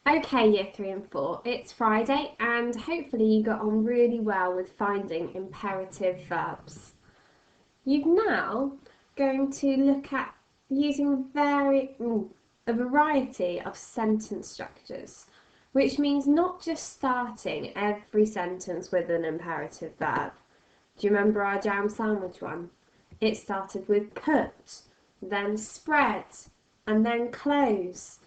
Okay, year 3 and 4, it's Friday and hopefully you got on really well with finding imperative verbs. You're now going to look at using a variety of sentence structures, which means not just starting every sentence with an imperative verb. Do you remember our jam sandwich one? It started with put, then spread, and then close.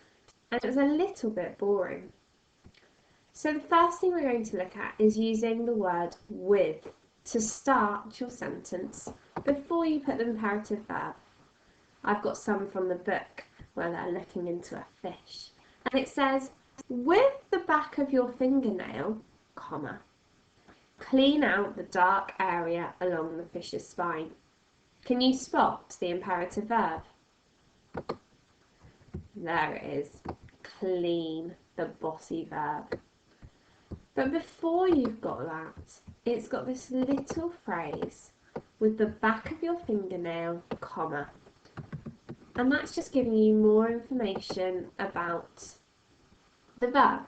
And it was a little bit boring. So the first thing we're going to look at is using the word with to start your sentence before you put the imperative verb. I've got some from the book where they're looking into a fish. And it says, with the back of your fingernail, comma, clean out the dark area along the fish's spine. Can you spot the imperative verb? There it is. Clean, the bossy verb. But before you've got that, it's got this little phrase with the back of your fingernail, comma. And that's just giving you more information about the verb.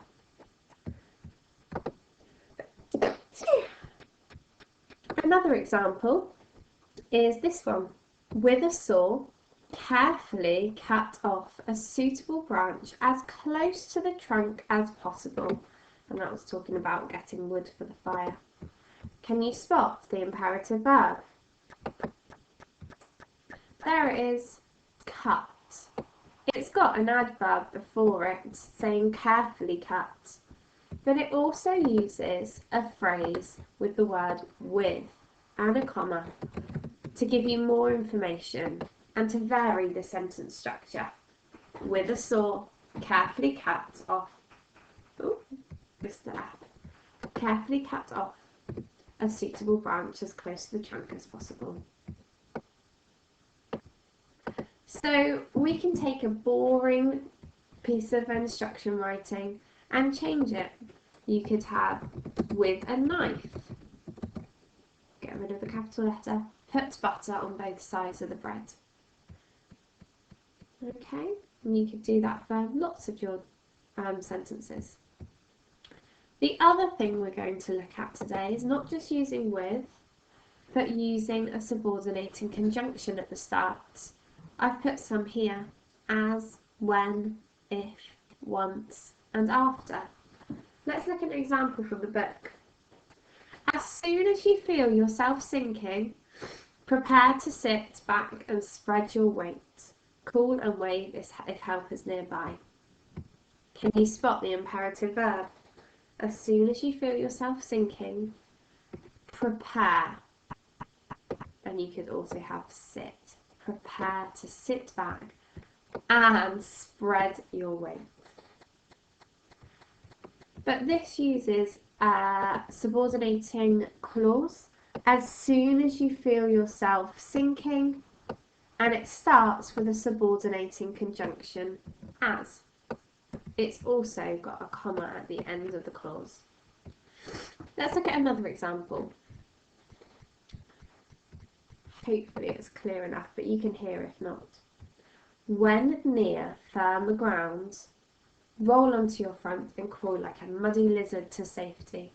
Another example is this one. With a saw, carefully cut off a suitable branch as close to the trunk as possible. And that was talking about getting wood for the fire. Can you spot the imperative verb? There it is, cut. It's got an adverb before it saying carefully cut, but it also uses a phrase with the word with and a comma to give you more information and to vary the sentence structure. With a saw, carefully cut off. Carefully cut off a suitable branch as close to the trunk as possible. So we can take a boring piece of instruction writing and change it. You could have with a knife. Get rid of the capital letter. Put butter on both sides of the bread. Okay, and you could do that for lots of your sentences. The other thing we're going to look at today is not just using with, but using a subordinating conjunction at the start. I've put some here: as, when, if, once, and after. Let's look at an example from the book. As soon as you feel yourself sinking, prepare to sit back and spread your weight. Call and wave if help is nearby. Can you spot the imperative verb? As soon as you feel yourself sinking, prepare. And you could also have sit. Prepare to sit back and spread your weight. But this uses a subordinating clause. As soon as you feel yourself sinking, and it starts with a subordinating conjunction as. It's also got a comma at the end of the clause. Let's look at another example. Hopefully it's clear enough, but you can hear if not. When near firm ground, roll onto your front and crawl like a muddy lizard to safety.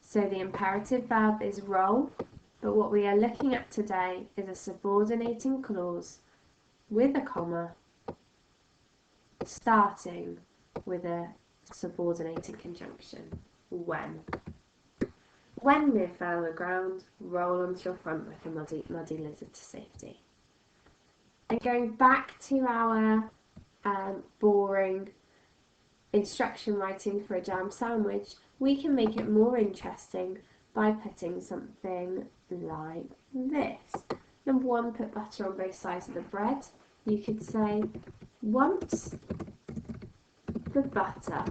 So the imperative verb is roll, but what we are looking at today is a subordinating clause with a comma, starting with a subordinating conjunction, when. When near firmer ground, roll onto your front like a muddy lizard to safety. And going back to our boring instruction writing for a jam sandwich, we can make it more interesting by putting something like this. Number 1, put butter on both sides of the bread. You could say, once the butter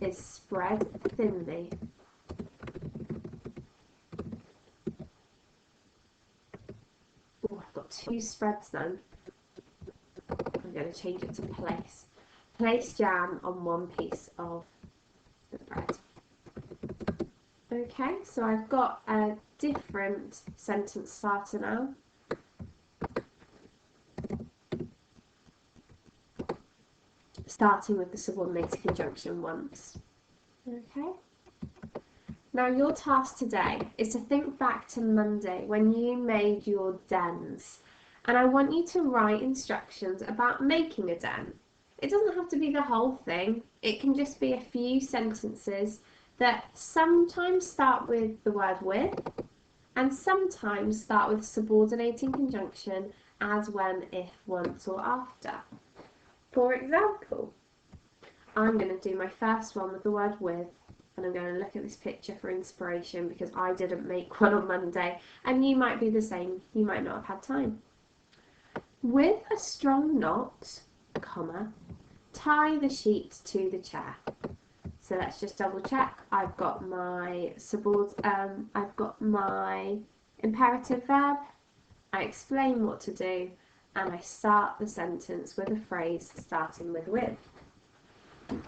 is spread thinly, I've got 2 spreads then. I'm going to change it to place. Place jam on one piece of the bread. Okay, so I've got a different sentence starter now. starting with the subordinated conjunction once. Okay? Now your task today is to think back to Monday when you made your dens. And I want you to write instructions about making a den. It doesn't have to be the whole thing. It can just be a few sentences that sometimes start with the word with and sometimes start with subordinating conjunction as, when, if, once or after. For example, I'm going to do my first one with the word with, and I'm going to look at this picture for inspiration because I didn't make one on Monday and you might be the same, you might not have had time. With a strong knot, comma, tie the sheet to the chair. So let's just double check. I've got my imperative verb, I explain what to do, and I start the sentence with a phrase starting with.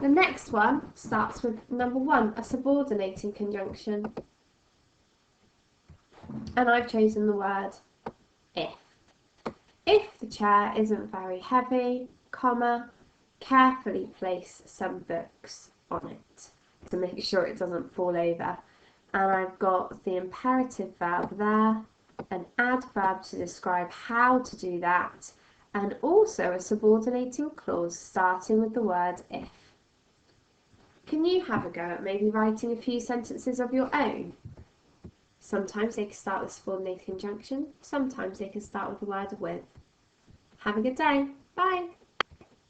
The next one starts with number 1, a subordinating conjunction. And I've chosen the word if. If the chair isn't very heavy, comma, carefully place some books on it to make sure it doesn't fall over. And I've got the imperative verb there, an adverb to describe how to do that, and also a subordinating clause starting with the word if. Can you have a go at maybe writing a few sentences of your own? Sometimes they can start with subordinated conjunction, sometimes they can start with the word with. Have a good day. Bye.